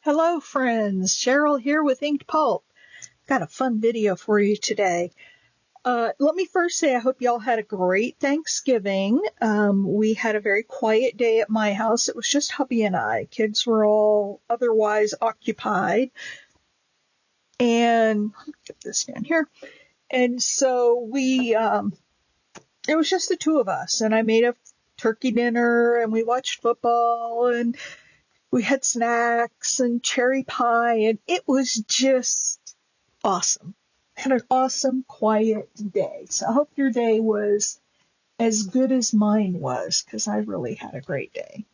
Hello friends, Cheryl here with Inked Pulp. Got a fun video for you today. Let me first say I hope y'all had a great Thanksgiving. We had a very quiet day at my house. It was just hubby and I. Kids were all otherwise occupied. And let me get this down here. And so it was just the two of us, and I made a turkey dinner and we watched football and we had snacks and cherry pie, and it was just awesome. Had an awesome, quiet day. So I hope your day was as good as mine was, because I really had a great day.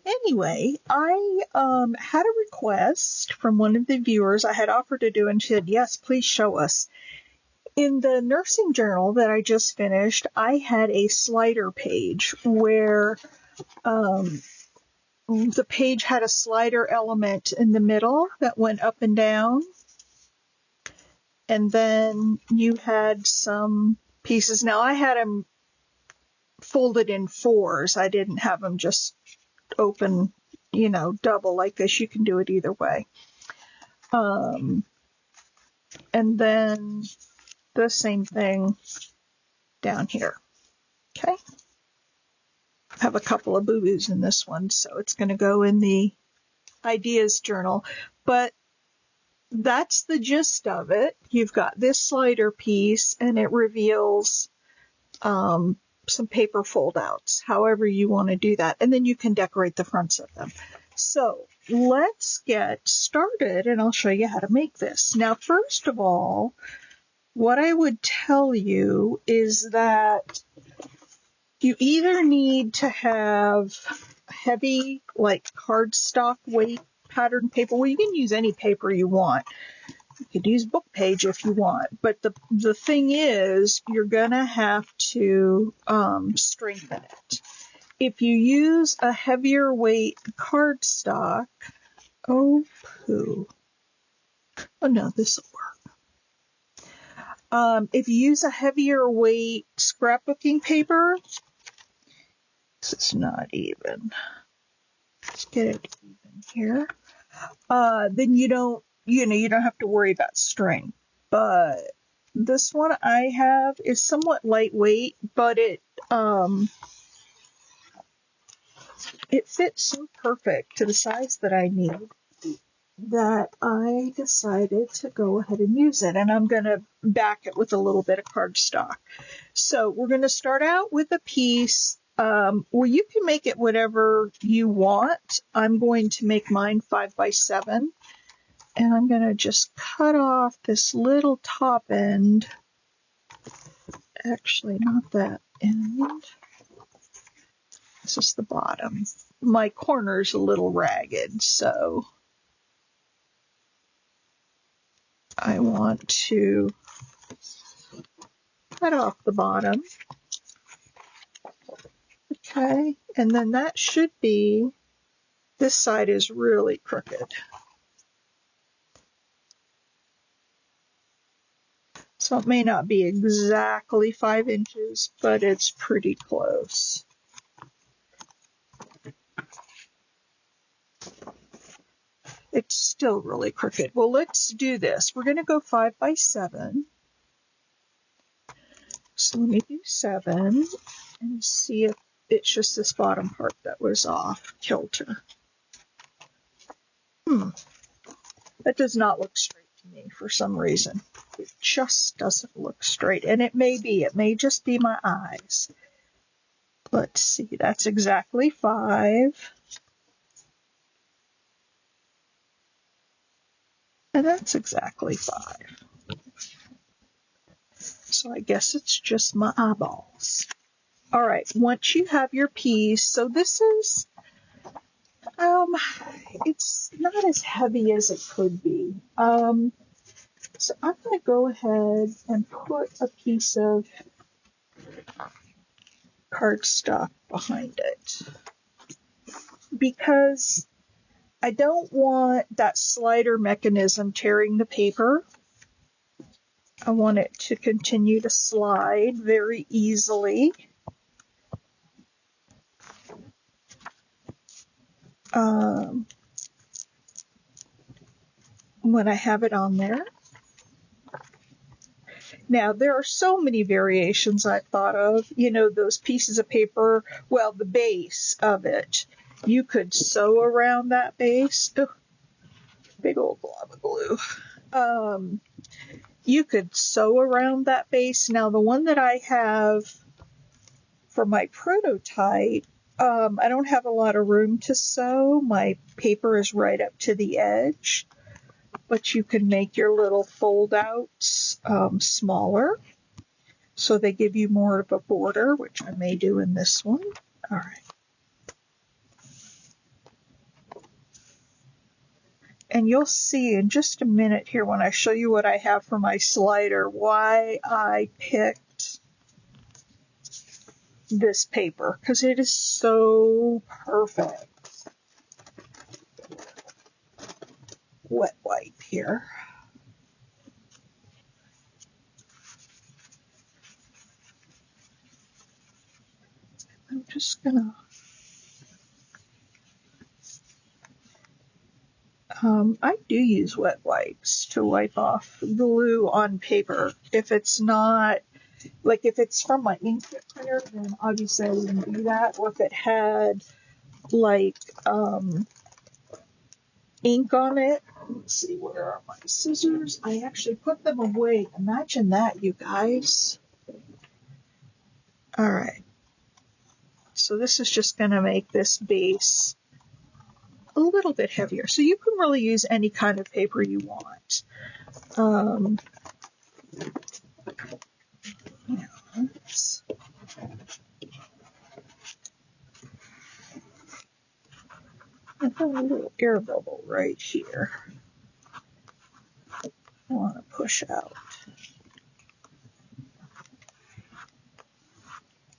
Anyway, I had a request from one of the viewers I had offered to do, and she said, yes, please show us. In the nursing journal that I just finished, I had a slider page where the page had a slider element in the middle that went up and down. And then you had some pieces. Now, I had them folded in fours. I didn't have them just open, double like this. You can do it either way. And then the same thing down here. Okay. I have a couple of boo-boos in this one, so it's going to go in the ideas journal. But that's the gist of it. You've got this slider piece, and it reveals some paper fold-outs, however you want to do that. And then you can decorate the fronts of them. So let's get started, and I'll show you how to make this. Now, first of all, what I would tell you is that you either need to have heavy, like cardstock weight pattern paper. Well, you can use any paper you want. You could use book page if you want. But the thing is, you're going to have to strengthen it. If you use a heavier weight cardstock, oh no, this will work. If you use a heavier weight scrapbooking paper, this is not even. Let's get it even here. Then you don't have to worry about strength. But this one I have is somewhat lightweight, but it fits so perfect to the size that I need that I decided to go ahead and use it. And I'm going to back it with a little bit of cardstock. So we're going to start out with a piece. Well, you can make it whatever you want. I'm going to make mine 5x7. And I'm going to just cut off this little top end. Actually, not that end. This is the bottom. My corner's a little ragged, so I want to cut off the bottom. Okay, and then that should be, this side is really crooked. So it may not be exactly 5 inches, but it's pretty close. It's still really crooked. Well, let's do this. We're going to go 5x7. So let me do 7 and see if it's just this bottom part that was off kilter. That does not look straight to me for some reason. It just doesn't look straight. And it may just be my eyes. Let's see, that's exactly 5. And that's exactly 5. So I guess it's just my eyeballs. All right, once you have your piece, so this is, it's not as heavy as it could be. So I'm going to go ahead and put a piece of cardstock behind it, because I don't want that slider mechanism tearing the paper. I want it to continue to slide very easily. when I have it on there. Now, there are so many variations I've thought of. You know, those pieces of paper, well, the base of it, you could sew around that base. Ugh, big old blob of glue. You could sew around that base. Now, the one that I have for my prototype, I don't have a lot of room to sew. My paper is right up to the edge. But you can make your little fold-outs smaller, so they give you more of a border, which I may do in this one. All right. And you'll see in just a minute here when I show you what I have for my slider, why I picked this paper, because it is so perfect. Wet wipe here. I'm just gonna I do use wet wipes to wipe off glue on paper. If it's not, like if it's from my inkjet printer, then obviously I wouldn't do that. Or if it had like ink on it. Let's see, where are my scissors? I actually put them away. Imagine that, you guys. All right. So this is just going to make this base a little bit heavier. So you can really use any kind of paper you want. I have a little air bubble right here. I want to push out.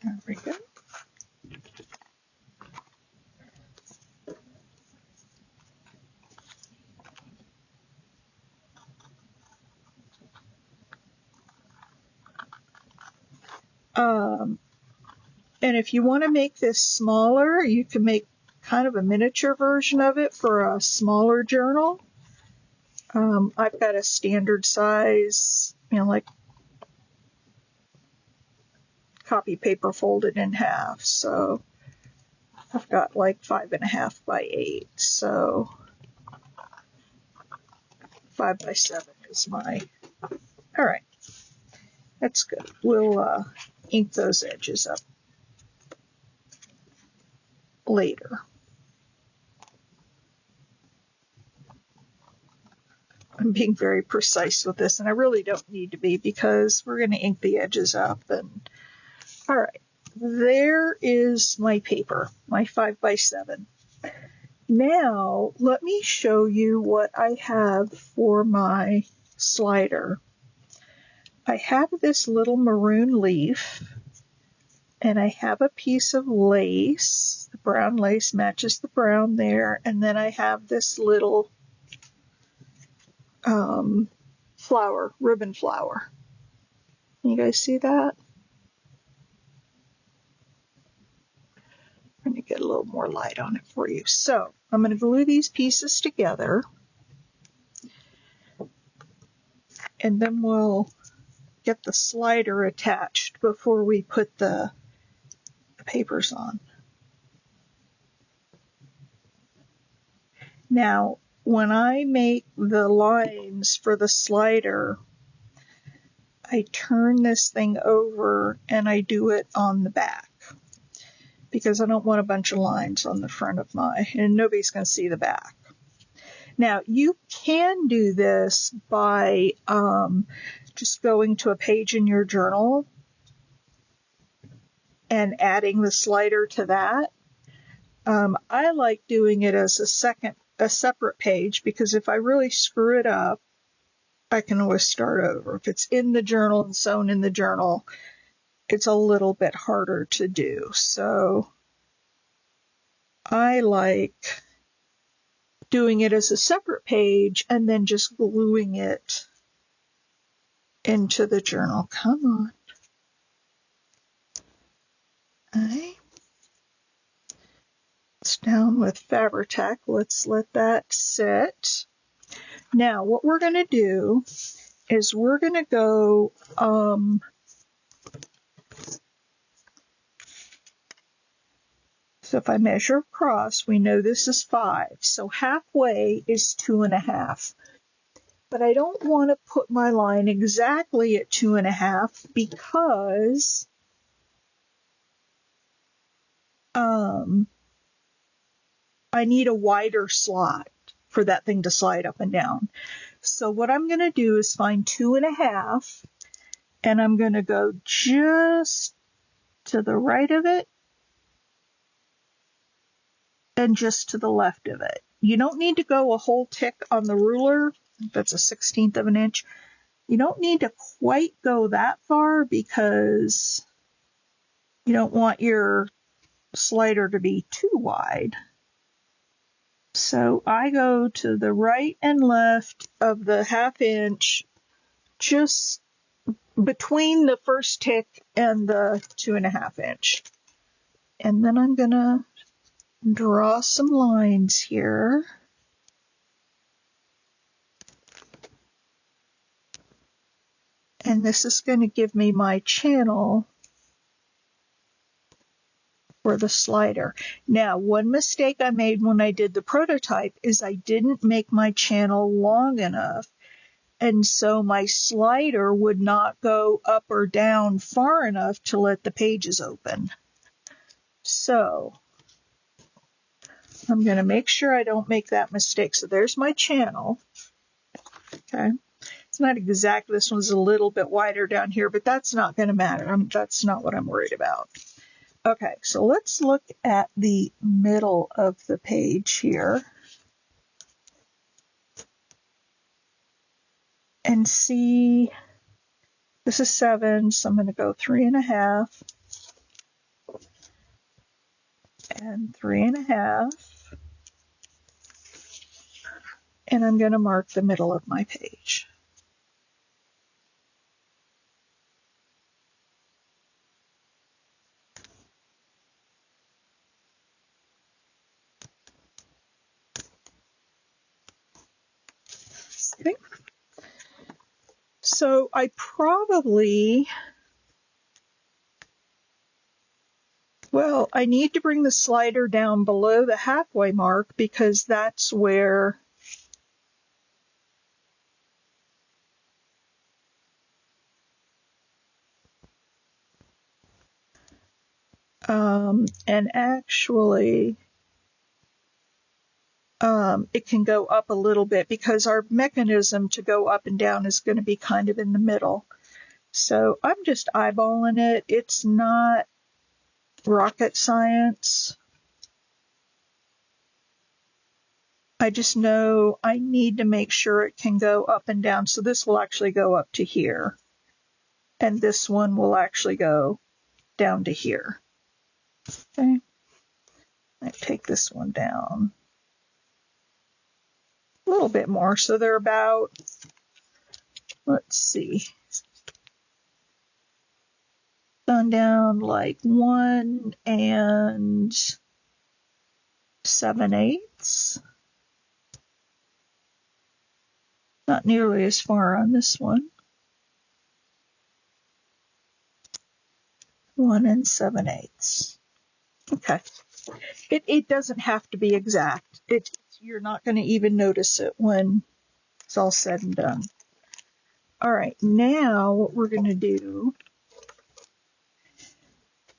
There we go. And if you want to make this smaller, you can make kind of a miniature version of it for a smaller journal. I've got a standard size, like copy paper folded in half. So I've got like 5.5 by 8. So 5 by 7 is my, all right. That's good. We'll ink those edges up later. I'm being very precise with this, and I really don't need to be because we're going to ink the edges up. And all right, there is my paper, my 5 by 7. Now, let me show you what I have for my slider. I have this little maroon leaf, and I have a piece of lace. The brown lace matches the brown there, and then I have this little flower, ribbon flower. Can you guys see that? I'm going to get a little more light on it for you. So I'm going to glue these pieces together, and then we'll get the slider attached before we put the papers on. Now, when I make the lines for the slider, I turn this thing over and I do it on the back because I don't want a bunch of lines on the front of and nobody's going to see the back. Now, you can do this by just going to a page in your journal and adding the slider to that. I like doing it as a separate page because if I really screw it up, I can always start over. If it's in the journal and sewn in the journal, it's a little bit harder to do. So I like doing it as a separate page and then just gluing it into the journal. Come on. Okay. It's down with Fabri-Tac. Let's let that sit. Now, what we're going to do is we're going to go, so if I measure across, we know this is 5. So halfway is 2.5. But I don't want to put my line exactly at 2.5 because I need a wider slot for that thing to slide up and down. So what I'm going to do is find 2.5, and I'm going to go just to the right of it and just to the left of it. You don't need to go a whole tick on the ruler. That's a 1/16 of an inch. You don't need to quite go that far because you don't want your slider to be too wide. So I go to the right and left of the 1/2 inch, just between the first tick and the 2.5 inch. And then I'm going to draw some lines here. And this is going to give me my channel for the slider. Now, one mistake I made when I did the prototype is I didn't make my channel long enough, and so my slider would not go up or down far enough to let the pages open. So I'm going to make sure I don't make that mistake. So there's my channel. Okay. It's not exact. This one's a little bit wider down here, but that's not going to matter. That's not what I'm worried about. Okay, so let's look at the middle of the page here and see, this is 7, so I'm going to go 3.5 and 3.5, and I'm going to mark the middle of my page. Okay. So I probably, well, I need to bring the slider down below the halfway mark because that's where and actually it can go up a little bit because our mechanism to go up and down is going to be kind of in the middle. So I'm just eyeballing it. It's not rocket science. I just know I need to make sure it can go up and down. So this will actually go up to here. And this one will actually go down to here. Okay. I take this one down a little bit more. So they're about, let's see, done down like 1 7/8. Not nearly as far on this one. 1 7/8. Okay. It doesn't have to be exact. You're not going to even notice it when it's all said and done. All right, now what we're going to do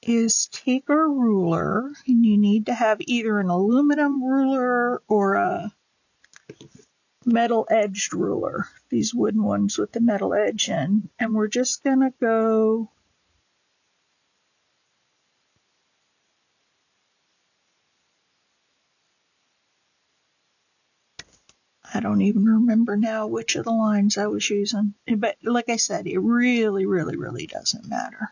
is take our ruler, and you need to have either an aluminum ruler or a metal edged ruler, these wooden ones with the metal edge in, and we're just going to go I don't even remember now which of the lines I was using. But like I said, it really, really, really doesn't matter.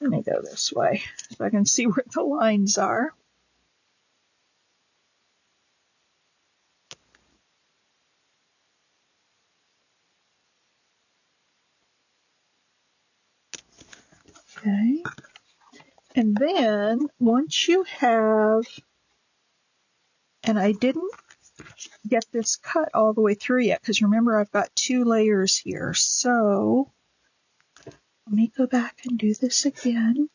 Let me go this way so I can see where the lines are. Okay. And then once you have, and I didn't get this cut all the way through yet, because remember I've got 2 layers here. So let me go back and do this again.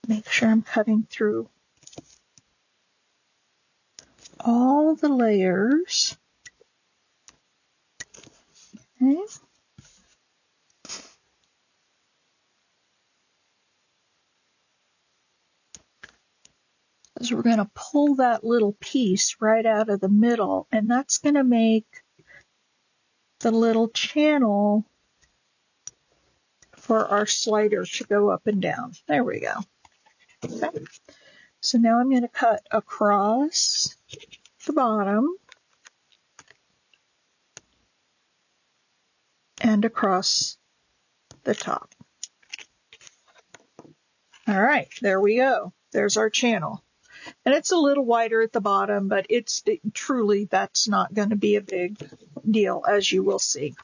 Make sure I'm cutting through all the layers. Okay. Because we're going to pull that little piece right out of the middle, and that's going to make the little channel for our slider to go up and down. There we go. Okay. So now I'm going to cut across the bottom and across the top. All right, there we go. There's our channel. And it's a little wider at the bottom, but truly that's not going to be a big deal, as you will see.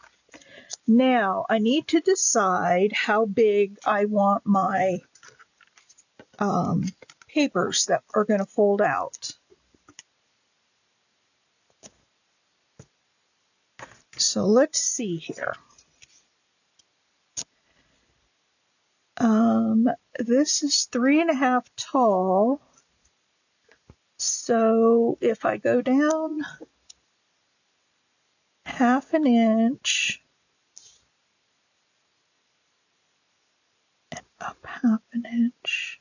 Now, I need to decide how big I want my papers that are going to fold out. So let's see here. This is 3.5 tall. So if I go down 1/2 inch and up 1/2 inch.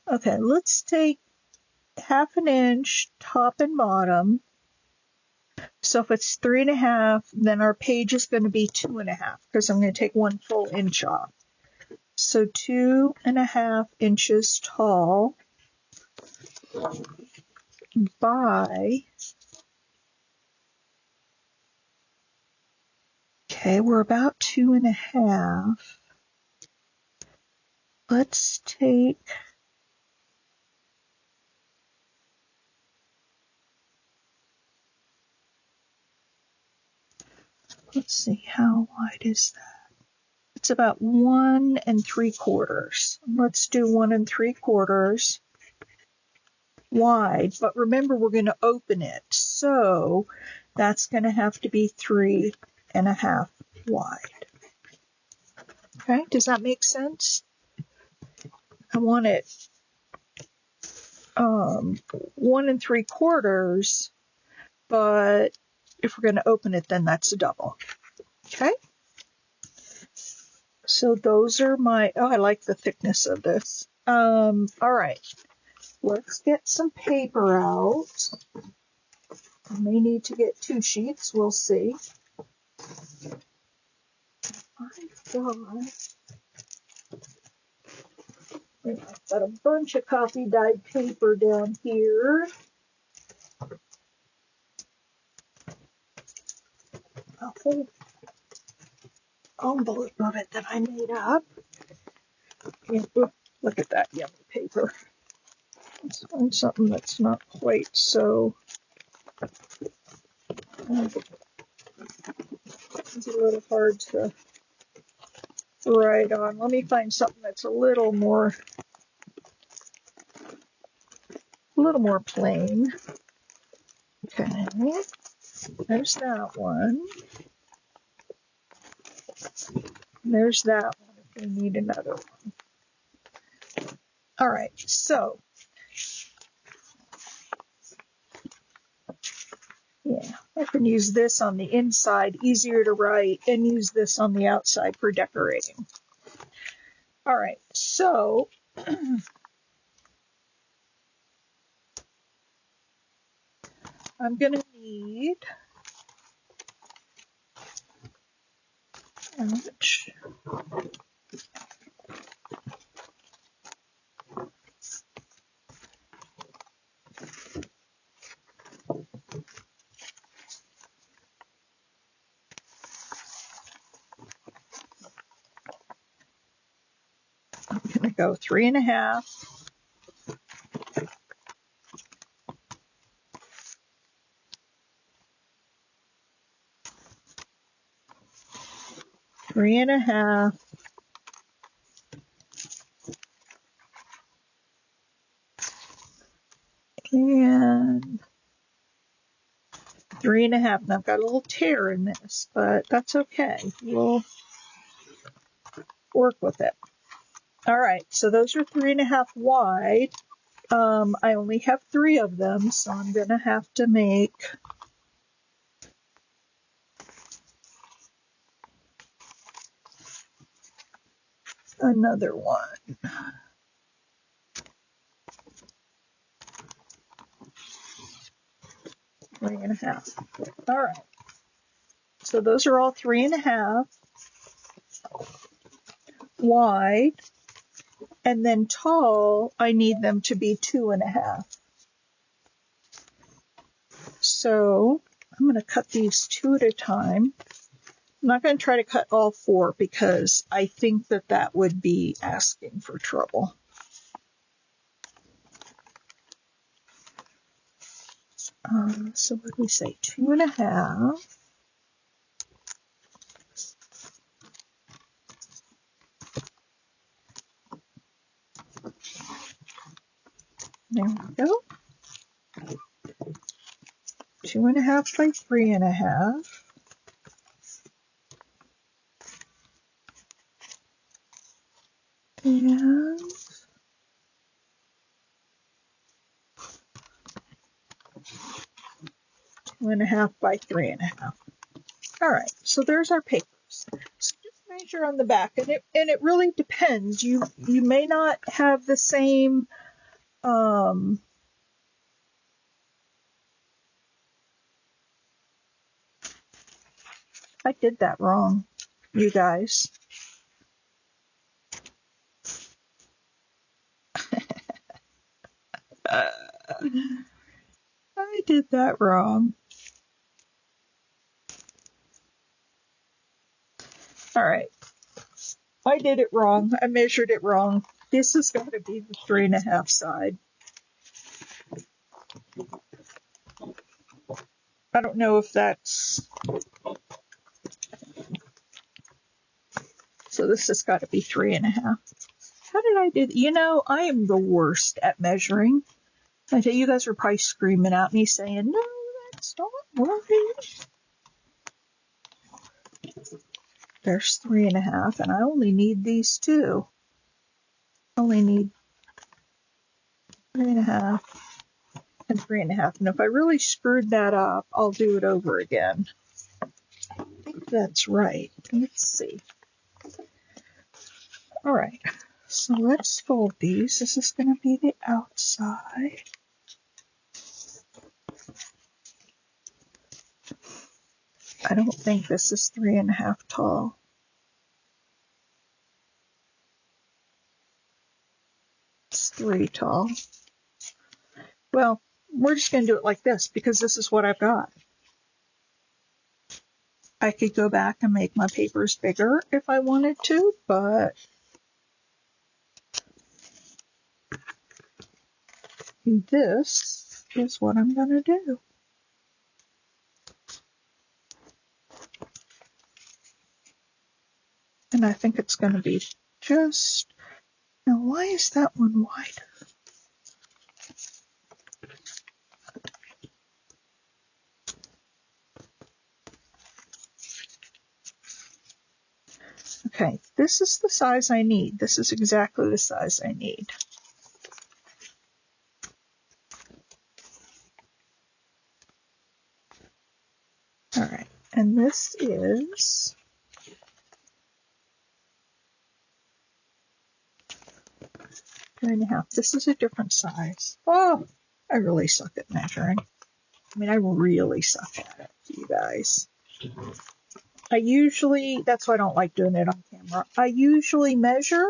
Okay, let's take 1/2 inch top and bottom. So if it's 3.5, then our page is going to be 2.5 because I'm going to take 1 full inch off. So 2.5 inches tall by, okay, we're about 2.5. Let's take, let's see, how wide is that? It's about 1 3/4. Let's do 1 3/4 wide, but remember we're going to open it, so that's going to have to be 3.5 wide. Okay, does that make sense? I want it 1 3/4, but if we're going to open it, then that's a double. Okay. So those are my, oh, I like the thickness of this. All right, let's get some paper out. I may need to get 2 sheets, we'll see. I've got a bunch of coffee dyed paper down here. A whole envelope of it that I made up. And, look at that yellow paper. Let's find something that's not quite so. It's a little hard to write on. Let me find something that's a little more plain. Okay, there's that one. There's that one if we need another one. All right, so yeah, I can use this on the inside, easier to write, and use this on the outside for decorating. All right, so I'm going to need, ouch. I'm going to go 3.5. 3.5. And 3.5. And I've got a little tear in this, but that's okay. We'll work with it. All right, so those are 3.5 wide. I only have 3 of them, so I'm going to have to make another one. 3.5. All right. So those are all 3.5 wide, and then tall, I need them to be 2.5. So I'm going to cut these 2 at a time. I'm not going to try to cut all 4 because I think that that would be asking for trouble. So what do we say? 2.5. There we go. 2.5 by 3.5. And 2.5 by 3.5. All right, so there's our papers. So just measure on the back, and it really depends. You may not have the same I did that wrong, you guys. I did that wrong. All right. I did it wrong. I measured it wrong. This has got to be the 3.5 side. I don't know if that's... So this has got to be 3.5. How did I do? You know, I am the worst at measuring. I tell you guys are probably screaming at me saying, no, that's not working. There's 3.5, and I only need these 2. Only need 3.5 and 3.5. And if I really screwed that up, I'll do it over again. I think that's right. Let's see. All right. So let's fold these. This is going to be the outside. I don't think this is 3.5 tall. It's 3 tall. Well, we're just going to do it like this because this is what I've got. I could go back and make my papers bigger if I wanted to, but this is what I'm going to do. And I think it's going to be just... Now, why is that one wider? Okay, this is the size I need. This is exactly the size I need. All right, and this is 3.5. This is a different size. Oh, I really suck at measuring. I mean, I really suck at it, you guys. That's why I don't like doing it on camera. I usually measure,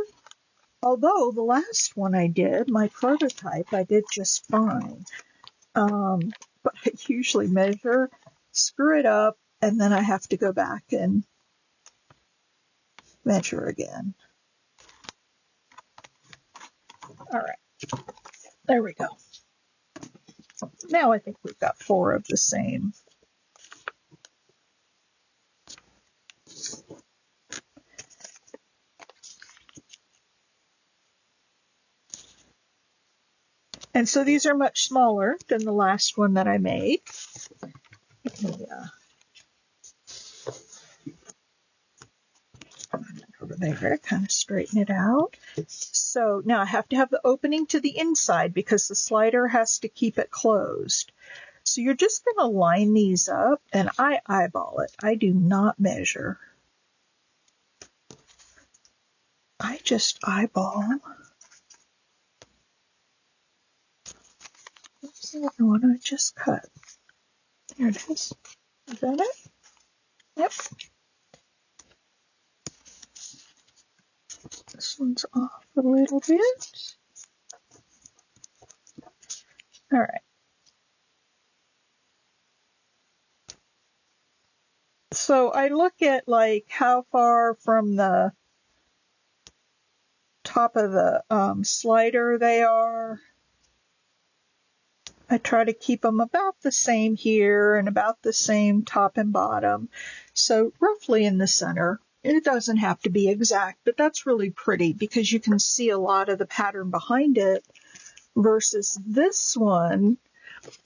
although the last one I did, my prototype, I did just fine. But I usually measure, screw it up, and then I have to go back and measure again. All right, there we go. Now I think we've got 4 of the same. And so these are much smaller than the last one that I made. Yeah. Over there, kind of straighten it out. So now I have to have the opening to the inside because the slider has to keep it closed. So you're just going to line these up, and I eyeball it. I do not measure. I just eyeball. What's the other one I just cut? There it is. Is that it? Yep. This one's off a little bit. All right. So I look at like how far from the top of the slider they are. I try to keep them about the same here and about the same top and bottom. So roughly in the center. It doesn't have to be exact, but that's really pretty because you can see a lot of the pattern behind it versus this one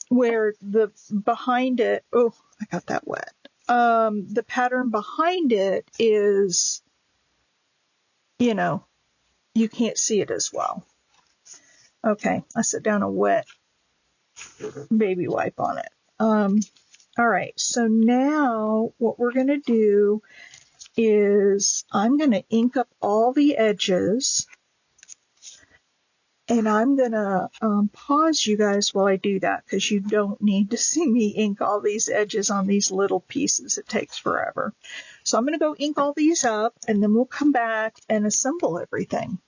where the behind it, oh, I got that wet. The pattern behind it is, you know, you can't see it as well. Okay, I set down a wet baby wipe on it. All right, so now what we're going to do is I'm going to ink up all the edges, and I'm going to pause you guys while I do that because you don't need to see me ink all these edges on these little pieces. It takes forever. So I'm going to go ink all these up, and then we'll come back and assemble everything.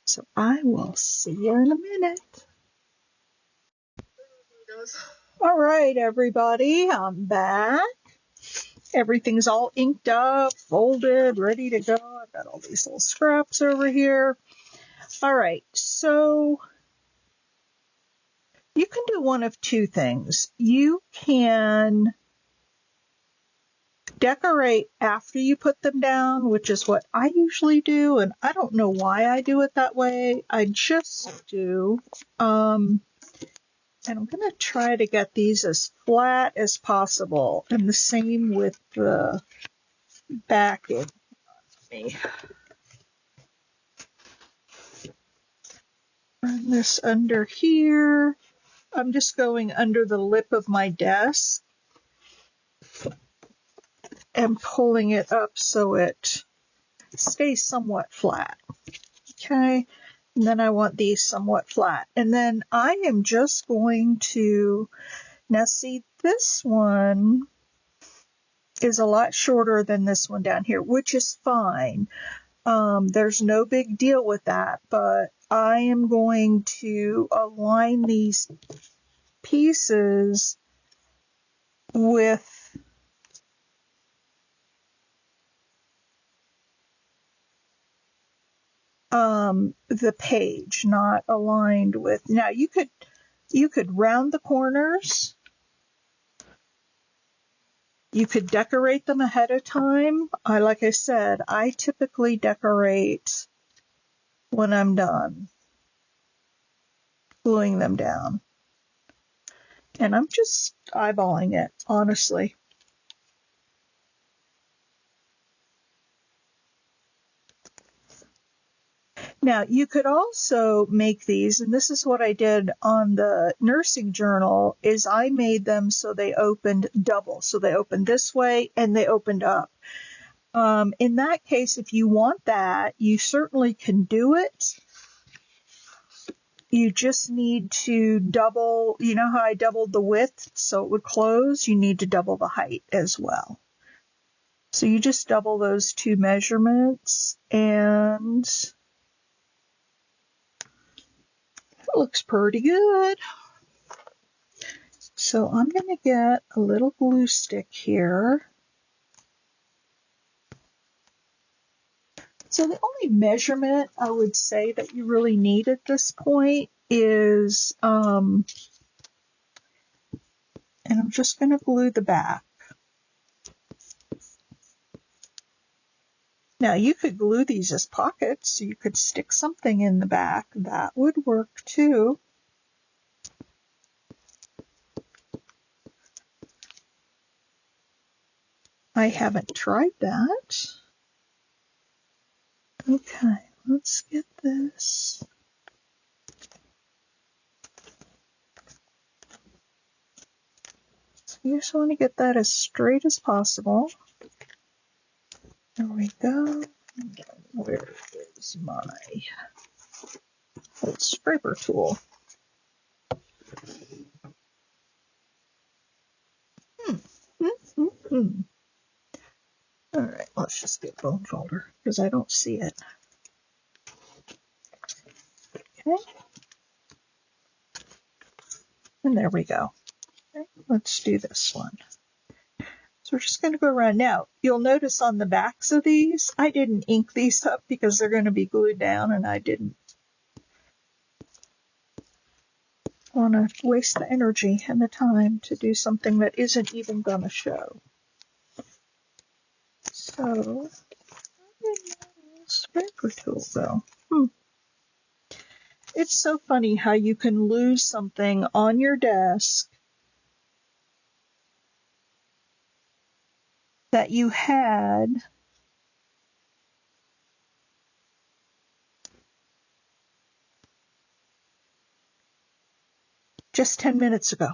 So I will see you in a minute. All right, everybody, I'm back. Everything's all inked up, folded, ready to go. I've got all these little scraps over here. All right, so you can do one of two things. You can decorate after you put them down, which is what I usually do, and I don't know why I do it that way. I just do. And I'm going to try to get these as flat as possible, and the same with the backing. Run this under here. I'm just going under the lip of my desk and pulling it up so it stays somewhat flat. Okay, and then I want these somewhat flat. And then I am just going to, now see, this one is a lot shorter than this one down here, which is fine. There's no big deal with that, but I am going to align these pieces with the page, not aligned with. Now you could round the corners. You could decorate them ahead of time. Like I said, I typically decorate when I'm done gluing them down. And I'm just eyeballing it, honestly. Now, you could also make these, and this is what I did on the nursing journal, is I made them so they opened double. So they opened this way and they opened up. In that case, if you want that, you certainly can do it. You just need to double, you know how I doubled the width so it would close? You need to double the height as well. So you just double those two measurements, and it looks pretty good. So I'm going to get a little glue stick here. So the only measurement I would say that you really need at this point is, and I'm just going to glue the back. Now you could glue these as pockets, so you could stick something in the back. That would work too. I haven't tried that. Okay, let's get this. So you just want to get that as straight as possible. There we go. Where is my old scraper tool? All right, let's just get bone folder because I don't see it. Okay. And there we go. Okay, let's do this one. So we're just going to go around. Now, you'll notice on the backs of these, I didn't ink these up because they're going to be glued down, and I didn't want to waste the energy and the time to do something that isn't even going to show. So, where did my scraper tool go? It's so funny how you can lose something on your desk that you had just 10 minutes ago.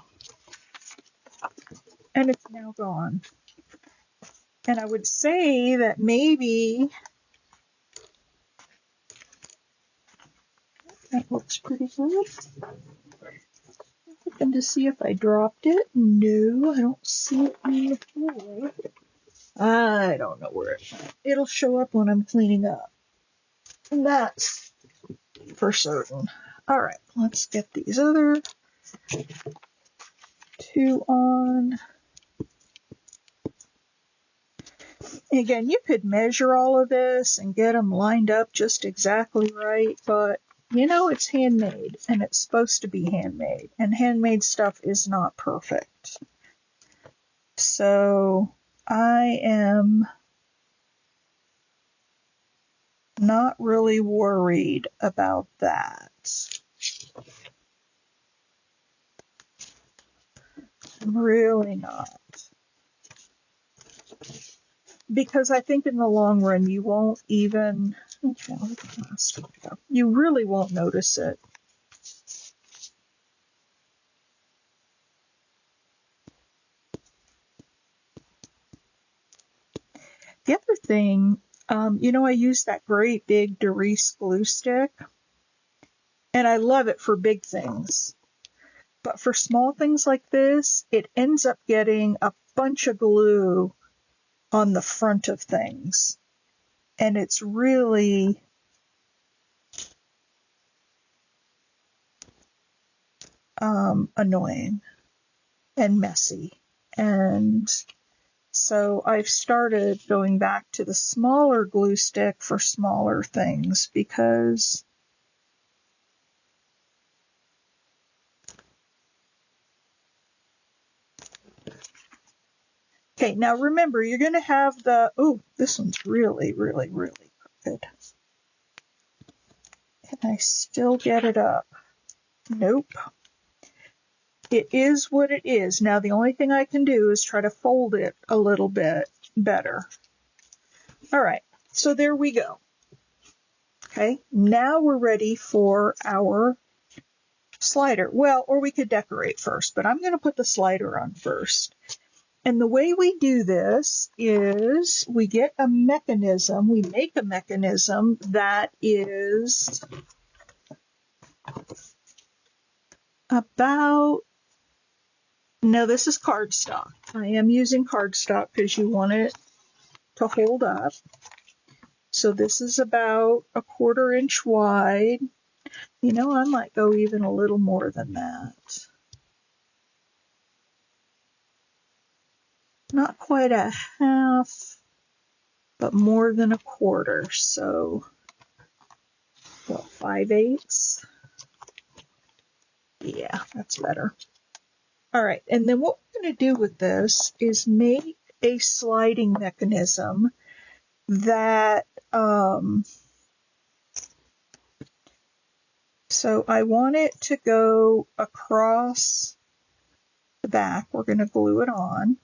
And it's now gone. And I would say that maybe that looks pretty good. Looking to see if I dropped it. No, I don't see it on the floor. I don't know where it went. It'll show up when I'm cleaning up. And that's for certain. All right, let's get these other two on. Again, you could measure all of this and get them lined up just exactly right, but you know it's handmade, and it's supposed to be handmade, and handmade stuff is not perfect. So I am not really worried about that. I'm really not. Because I think in the long run you won't even, you really won't notice it. The other thing, you know, I use that great big Derice glue stick, and I love it for big things. But for small things like this, it ends up getting a bunch of glue on the front of things. And it's really annoying and messy. And so I've started going back to the smaller glue stick for smaller things because okay, now remember, you're going to have the, oh, this one's really, really, really good. Can I still get it up? Nope. It is what it is. Now, the only thing I can do is try to fold it a little bit better. All right, so there we go. Okay, now we're ready for our slider. Well, or we could decorate first, but I'm going to put the slider on first. And the way we do this is we get a mechanism, we make a mechanism that is about, no, this is cardstock. I am using cardstock because you want it to hold up. So this is about 1/4 inch wide. You know, I might go even a little more than that. Not quite a half, but more than 1/4. So, what, 5/8? Yeah, that's better. All right, and then what we're going to do with this is make a sliding mechanism that, so I want it to go across the back. We're going to glue it on.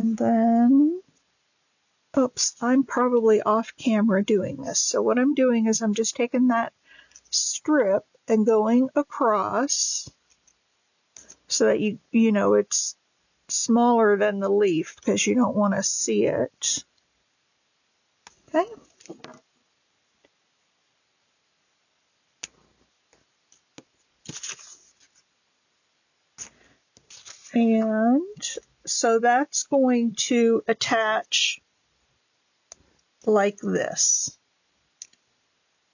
And then, oops, I'm probably off camera doing this. So what I'm doing is I'm just taking that strip and going across so that you know it's smaller than the leaf because you don't want to see it. Okay. And so that's going to attach like this.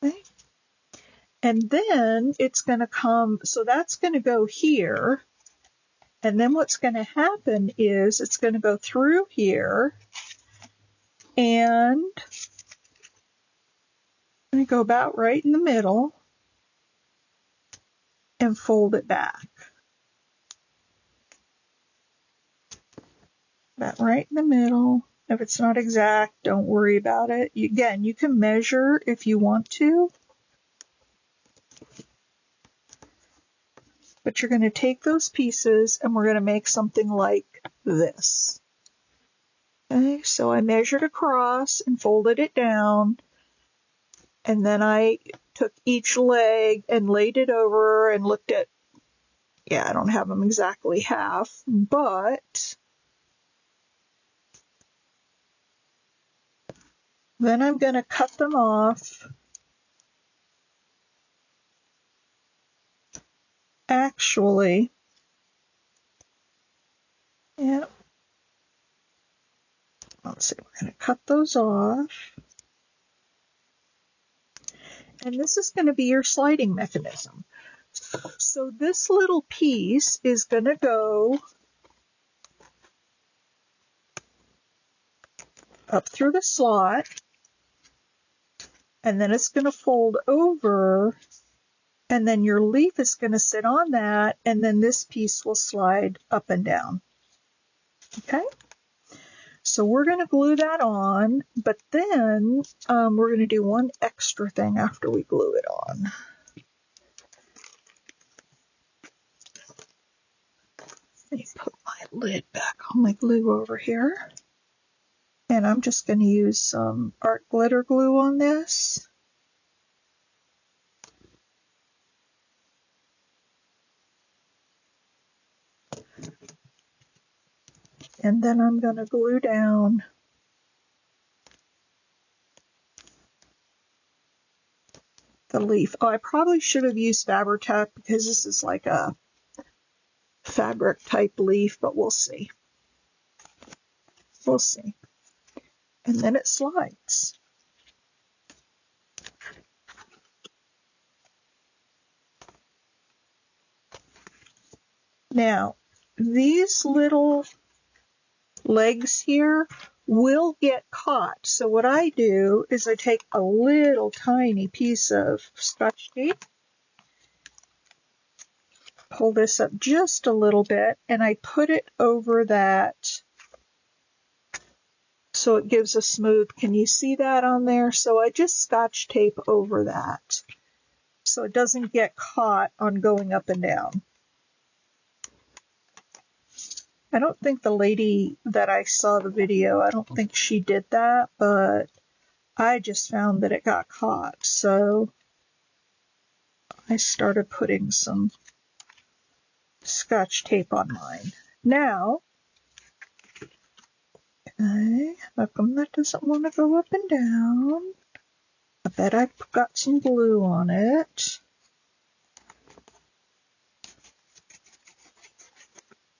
Okay. And then it's going to come, so that's going to go here. And then what's going to happen is it's going to go through here and I'm going to go about right in the middle and fold it back. About right in the middle. If it's not exact, don't worry about it. Again, you can measure if you want to. But you're going to take those pieces and we're going to make something like this. Okay, so I measured across and folded it down. And then I took each leg and laid it over and looked at, yeah, I don't have them exactly half, but then I'm going to cut them off. Actually, yeah, let's see, we're going to cut those off. And this is going to be your sliding mechanism. So this little piece is going to go up through the slot, and then it's going to fold over, and then your leaf is going to sit on that, and then this piece will slide up and down. Okay? So we're going to glue that on, but then we're going to do one extra thing after we glue it on. Let me put my lid back on my glue over here. And I'm just going to use some art glitter glue on this. And then I'm going to glue down the leaf. Oh, I probably should have used Fabri-Tac because this is like a fabric type leaf, but we'll see. We'll see. And then it slides. Now, these little legs here will get caught. So what I do is I take a little tiny piece of Scotch tape, pull this up just a little bit, and I put it over that so it gives a smooth, can you see that on there? So I just Scotch tape over that so it doesn't get caught on going up and down. I don't think the lady that I saw the video, I don't think she did that, but I just found that it got caught. So I started putting some Scotch tape on mine. Now, okay, how come that doesn't want to go up and down? I bet I got some glue on it.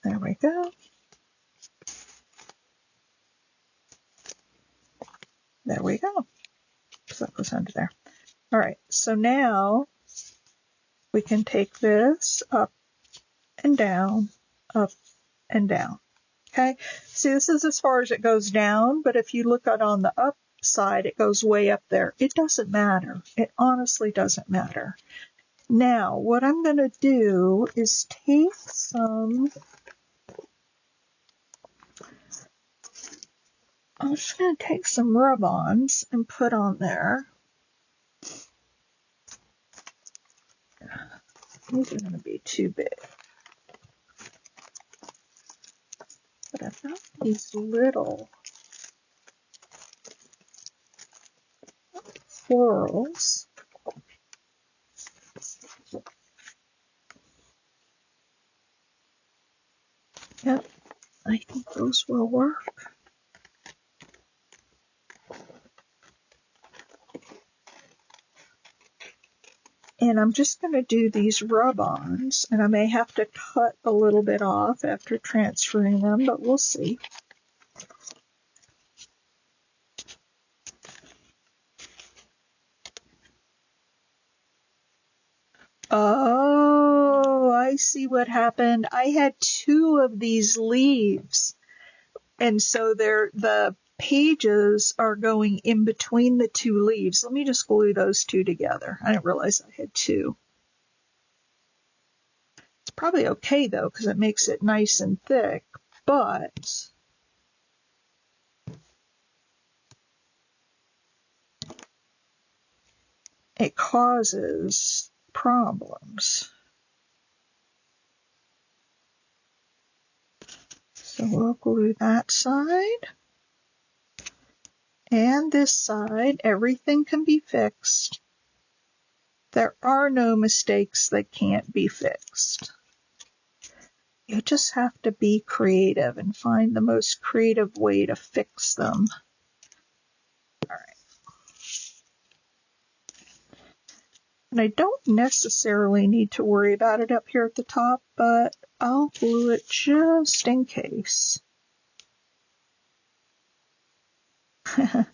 There we go. There we go. So that goes under there. All right, so now we can take this up and down, up and down. Okay, see, this is as far as it goes down, but if you look at on the up side, it goes way up there. It doesn't matter. It honestly doesn't matter. Now, what I'm going to do is take some, I'm just going to take some rub-ons and put on there. These are going to be too big. But enough these little florals. Yep, I think those will work. And I'm just going to do these rub-ons, and I may have to cut a little bit off after transferring them, but we'll see. Oh, I see what happened. I had two of these leaves, and so the pages are going in between the two leaves. Let me just glue those two together. I didn't realize I had two. It's probably okay though, because it makes it nice and thick, but it causes problems. So we'll glue that side. And this side, everything can be fixed. There are no mistakes that can't be fixed. You just have to be creative and find the most creative way to fix them. All right. And I don't necessarily need to worry about it up here at the top, but I'll glue it just in case. I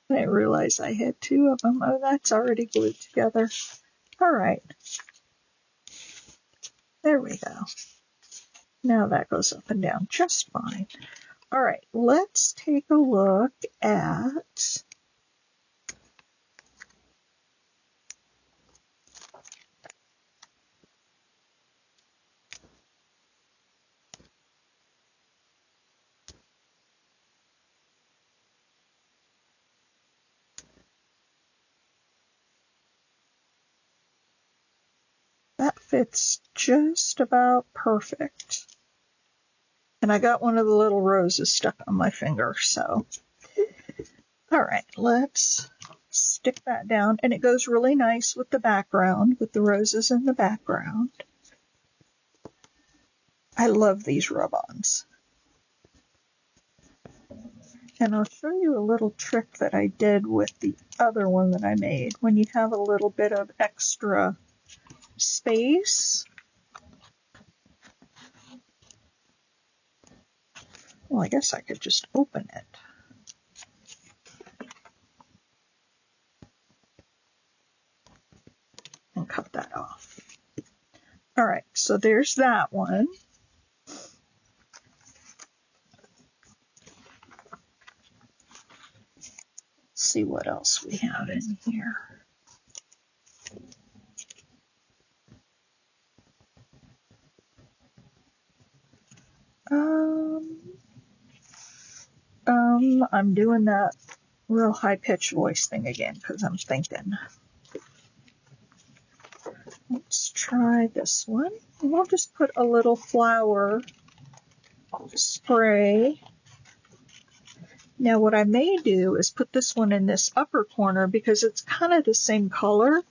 didn't realize I had two of them. Oh, that's already glued together. All right. There we go. Now that goes up and down just fine. All right, let's take a look at that. Fits just about perfect. And I got one of the little roses stuck on my finger, so. All right, let's stick that down. And it goes really nice with the background, with the roses in the background. I love these rub-ons. And I'll show you a little trick that I did with the other one that I made. When you have a little bit of extra space. Well, I guess I could just open it. And cut that off. All right, so there's that one. Let's see what else we have in here. I'm doing that real high-pitched voice thing again because I'm thinking. Let's try this one. And we'll just put a little flower spray. Now what I may do is put this one in this upper corner because it's kind of the same color.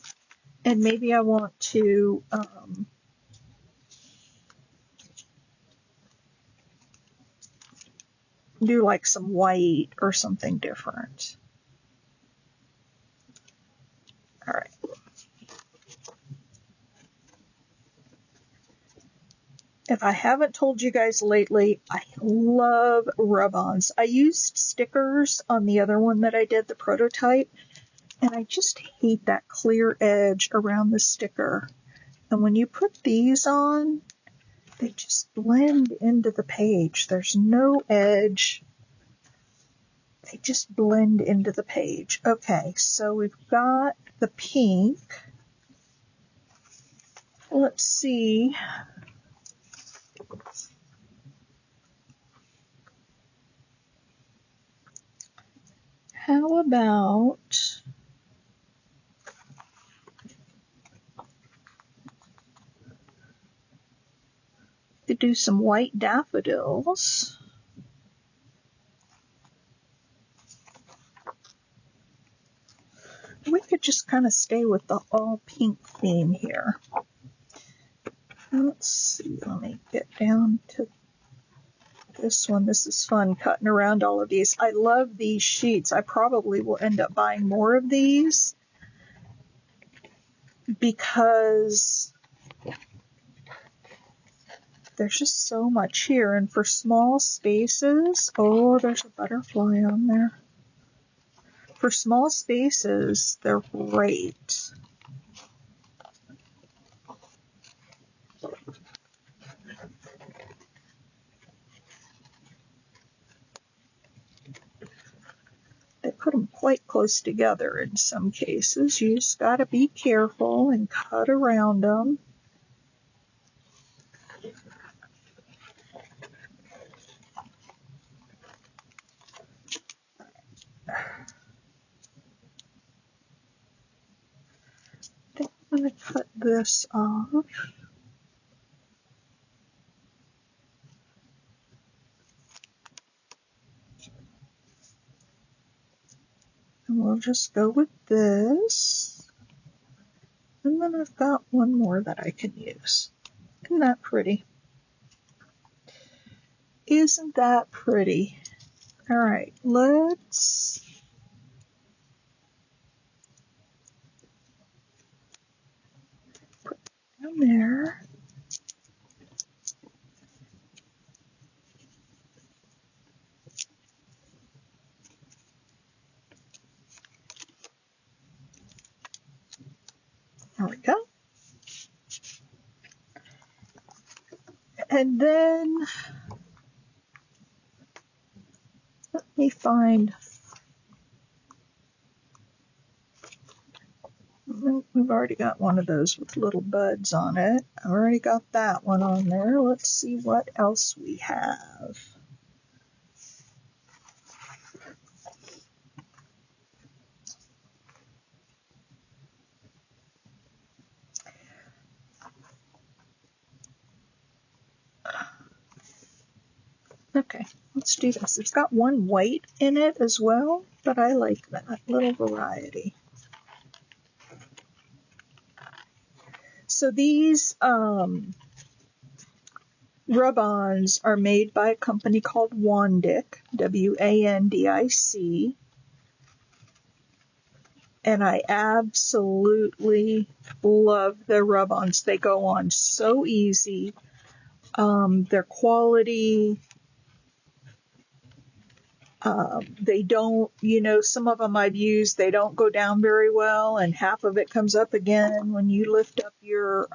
And maybe I want to do like some white or something different. All right. If I haven't told you guys lately, I love rub-ons. I used stickers on the other one that I did, the prototype, and I just hate that clear edge around the sticker. And when you put these on, they just blend into the page. There's no edge. They just blend into the page. Okay, so we've got the pink. Let's see. How about to do some white daffodils? just kind of stay with the all pink theme here. Let's see, let me get down to this one. This is fun, cutting around all of these. I love these sheets. I probably will end up buying more of these because there's just so much here. And for small spaces, oh, there's a butterfly on there. For small spaces, they're great. They put them quite close together in some cases. You just got to be careful and cut around them. I think I'm going to cut this off. And we'll just go with this. And then I've got one more that I can use. Isn't that pretty? Isn't that pretty? All right, let's put it down there. There we go. And then let me find, we've already got one of those with little buds on it. I already got that one on there. Let's see what else we have. Okay, let's do this. It's got one white in it as well, but I like that little variety. So these rub-ons are made by a company called Wandic, W-A-N-D-I-C. And I absolutely love the rub-ons. They go on so easy. Their quality, they don't, some of them I've used, they don't go down very well, and half of it comes up again when you lift up your,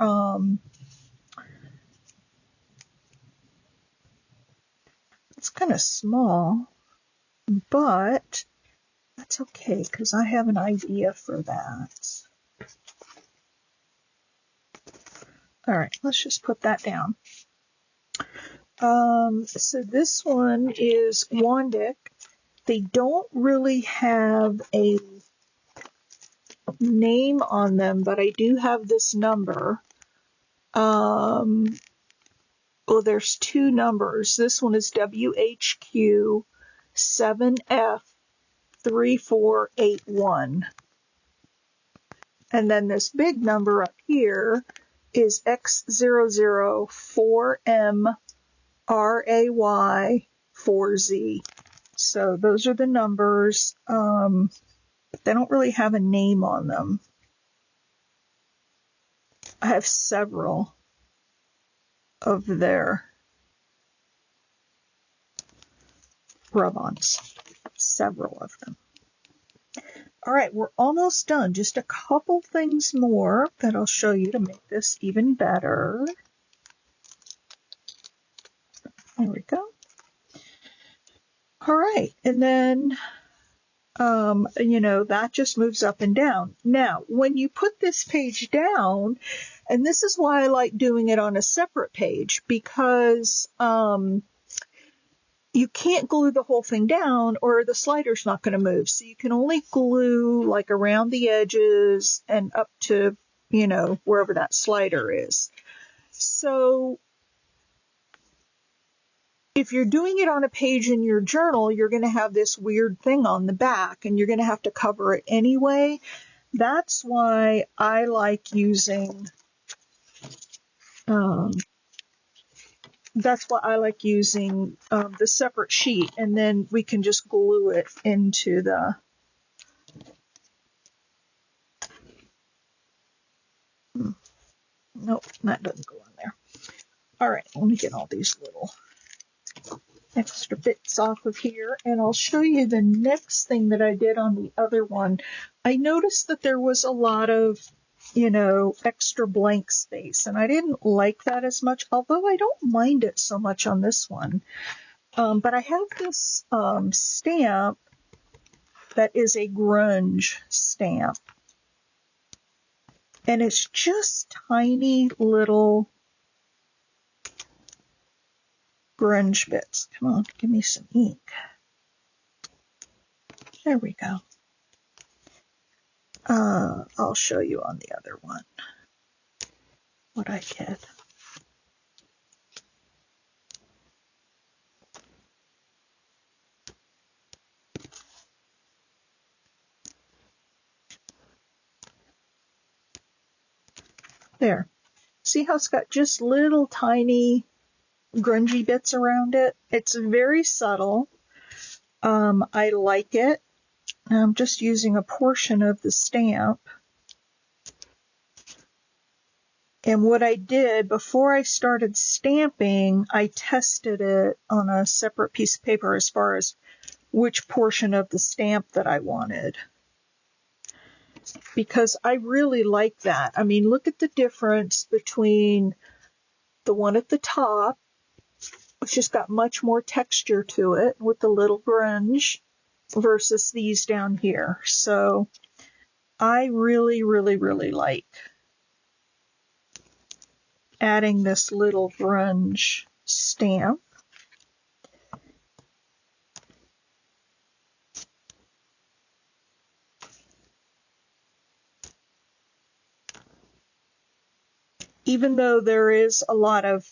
it's kind of small, but that's okay, because I have an idea for that. All right, let's just put that down. So this one is Wandic. They don't really have a name on them, but I do have this number. Well, there's two numbers. This one is WHQ 7F3481. And then this big number up here is X004MRAY4Z. So those are the numbers. But they don't really have a name on them. I have several of their rub-ons. Several of them. All right, we're almost done. Just a couple things more that I'll show you to make this even better. There we go. All right, and then, that just moves up and down. Now, when you put this page down, and this is why I like doing it on a separate page, because you can't glue the whole thing down or the slider's not going to move. So you can only glue like around the edges and up to, wherever that slider is. So if you're doing it on a page in your journal, you're going to have this weird thing on the back and you're going to have to cover it anyway. That's why I like using the separate sheet, and then we can just glue it into the nope, that doesn't go on there. All right, let me get all these little extra bits off of here, and I'll show you the next thing that I did on the other one. I noticed that there was a lot of, extra blank space, and I didn't like that as much, although I don't mind it so much on this one. But I have this stamp that is a grunge stamp, and it's just tiny little grunge bits. Come on, give me some ink. There we go. I'll show you on the other one what I did. There. See how it's got just little tiny grungy bits around it? It's very subtle. I like it. I'm just using a portion of the stamp. And what I did before I started stamping, I tested it on a separate piece of paper as far as which portion of the stamp that I wanted. Because I really like that. I mean, look at the difference between the one at the top, which has got much more texture to it with the little grunge, versus these down here. So I really, really, really like adding this little grunge stamp. Even though there is a lot of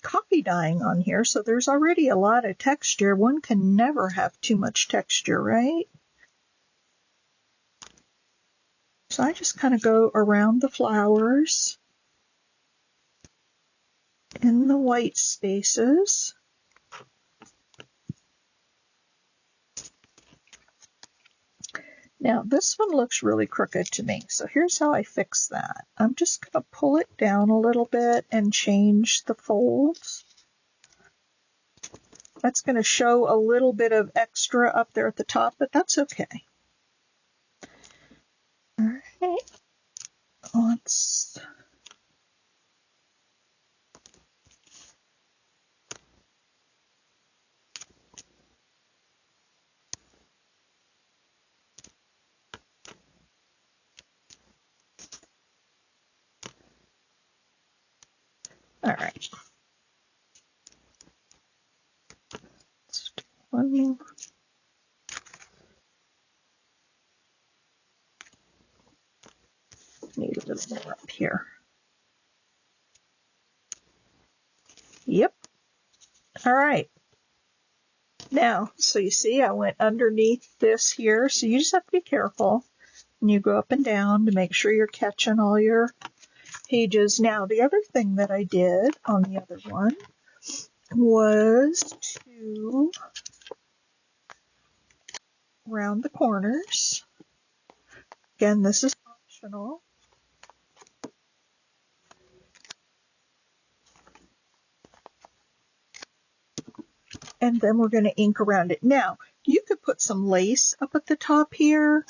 coffee dyeing on here, so there's already a lot of texture. One can never have too much texture, right? So I just kind of go around the flowers in the white spaces. Now this one looks really crooked to me, so here's how I fix that. I'm just going to pull it down a little bit and change the folds. That's going to show a little bit of extra up there at the top, but that's okay. All right, let's... All right. Let's do one more. Need a little more up here. Yep. All right. Now, so you see I went underneath this here, so you just have to be careful when you go up and down to make sure you're catching all your pages. Now, the other thing that I did on the other one was to round the corners. Again, this is optional. And then we're going to ink around it. Now, you could put some lace up at the top here.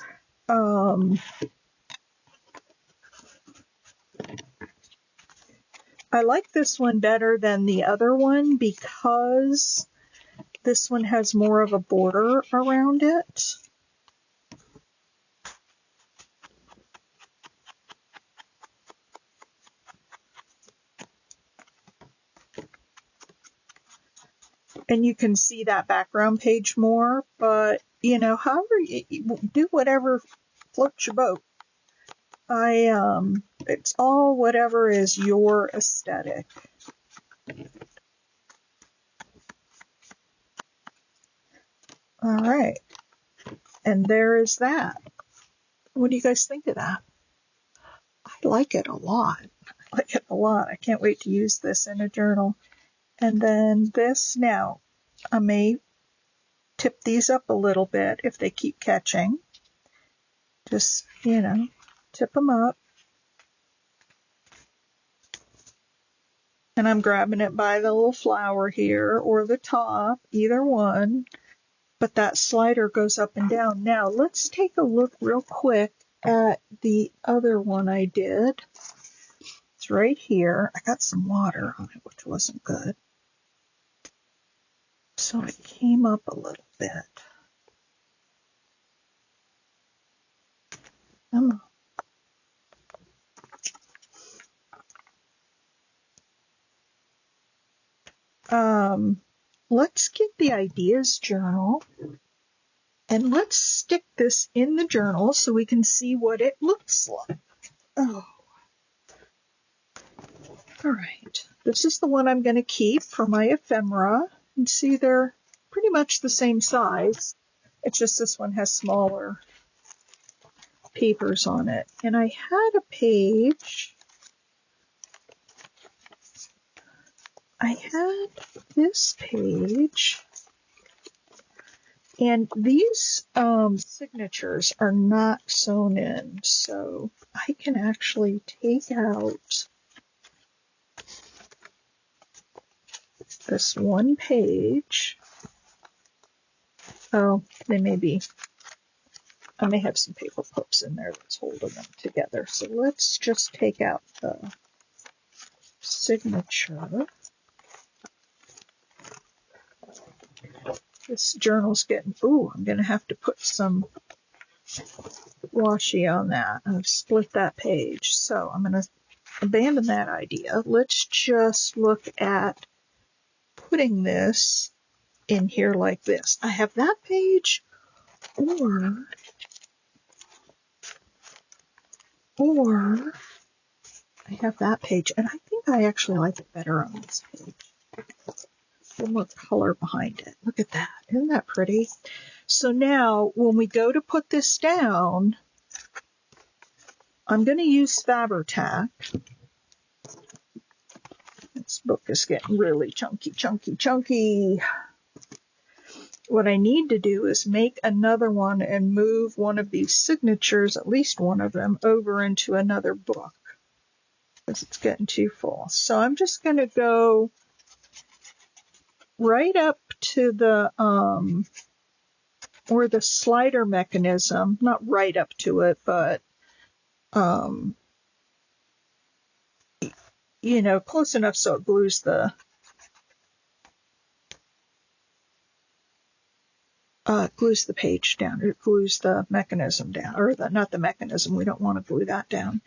I like this one better than the other one because this one has more of a border around it. And you can see that background page more, but however you do, whatever floats your boat. It's all whatever is your aesthetic. All right, and there is that. What do you guys think of that? I like it a lot. I like it a lot. I can't wait to use this in a journal. And then this, now, I may tip these up a little bit if they keep catching. Just, tip them up. And I'm grabbing it by the little flower here or the top, either one. But that slider goes up and down. Now, let's take a look real quick at the other one I did. It's right here. I got some water on it, which wasn't good. So it came up a little bit. Come on. Let's get the ideas journal and let's stick this in the journal so we can see what it looks like. Oh. All right. This is the one I'm going to keep for my ephemera. And see, they're pretty much the same size. It's just this one has smaller papers on it. And I had a page. I had this page. And these signatures are not sewn in. So I can actually take out this one page. Oh, they may be. I may have some paper clips in there that's holding them together. So let's just take out the signature. This journal's getting, I'm going to have to put some washi on that. I've split that page. So I'm going to abandon that idea. Let's just look at putting this in here like this. I have that page, or I have that page, and I think I actually like it better on this page. A little more color behind it. Look at that. Isn't that pretty? So now, when we go to put this down, I'm going to use Fabri-Tac. This book is getting really chunky. What I need to do is make another one and move one of these signatures, at least one of them, over into another book because it's getting too full. So I'm just going to go right up to the or the slider mechanism, not right up to it, but close enough so it glues the page down. It glues the mechanism down, or not the mechanism. We don't want to glue that down.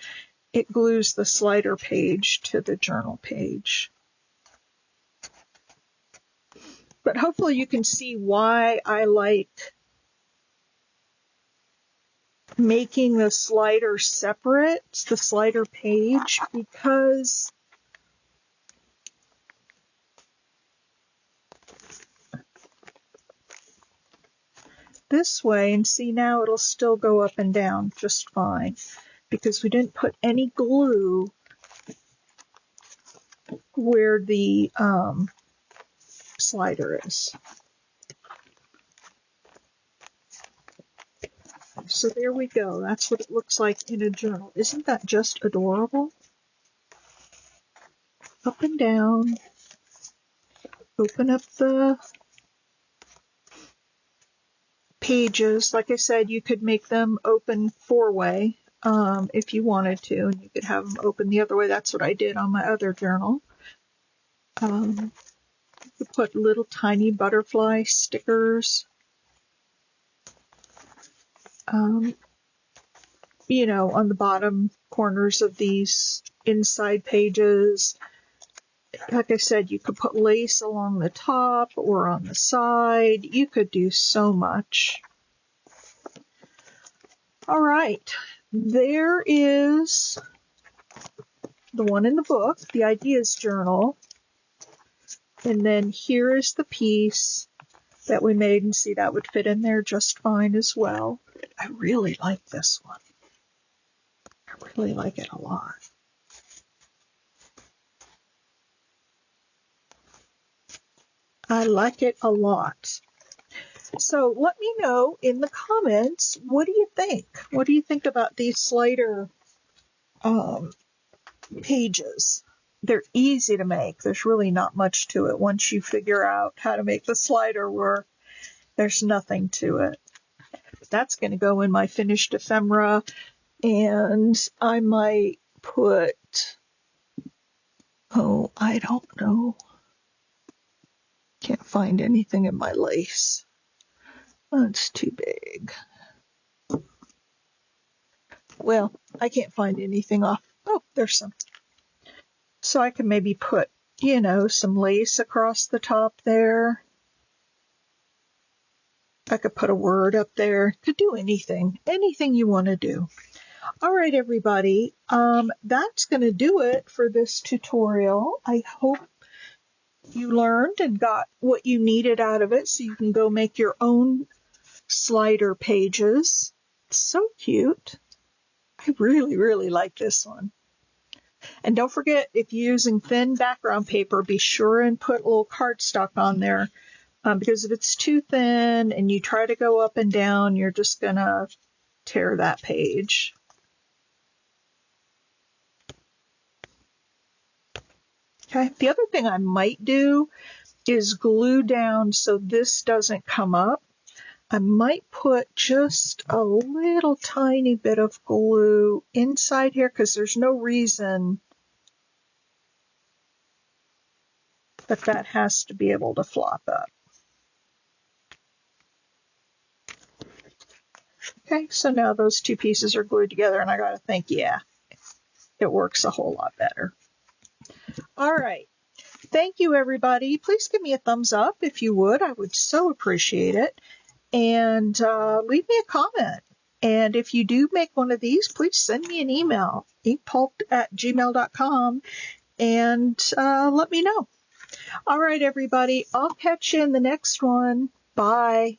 It glues the slider page to the journal page. But hopefully you can see why I like making the slider separate, the slider page, because this way, and see now it'll still go up and down just fine because we didn't put any glue where the slider is. So there we go. That's what it looks like in a journal. Isn't that just adorable? Up and down. Open up the pages. Like I said, you could make them open 4-way if you wanted to, and you could have them open the other way. That's what I did on my other journal. You could put little tiny butterfly stickers. On the bottom corners of these inside pages. Like I said, you could put lace along the top or on the side. You could do so much. All right, there is the one in the book, the Ideas Journal. And then here is the piece that we made, and see that would fit in there just fine as well. I really like this one. really like it a lot. I like it a lot. So let me know in the comments, what do you think? What do you think about these slider pages? They're easy to make. There's really not much to it. Once you figure out how to make the slider work, there's nothing to it. That's going to go in my finished ephemera, and I might put, oh, I don't know. Can't find anything in my lace. Oh, it's too big. Well, I can't find anything off. Oh, there's some. So I can maybe put, some lace across the top there. I could put a word up there. Could do anything you want to do. All right, everybody. That's going to do it for this tutorial. I hope you learned and got what you needed out of it so you can go make your own slider pages. So cute. I really, really like this one. And don't forget, if you're using thin background paper, be sure and put a little cardstock on there, because if it's too thin and you try to go up and down, you're just going to tear that page. Okay. The other thing I might do is glue down so this doesn't come up. I might put just a little tiny bit of glue inside here because there's no reason that has to be able to flop up. Okay, so now those two pieces are glued together, and I got to think, yeah, it works a whole lot better. All right. Thank you, everybody. Please give me a thumbs up if you would. I would so appreciate it. And leave me a comment. And if you do make one of these, please send me an email, inkedpulp@gmail.com, and let me know. All right, everybody. I'll catch you in the next one. Bye.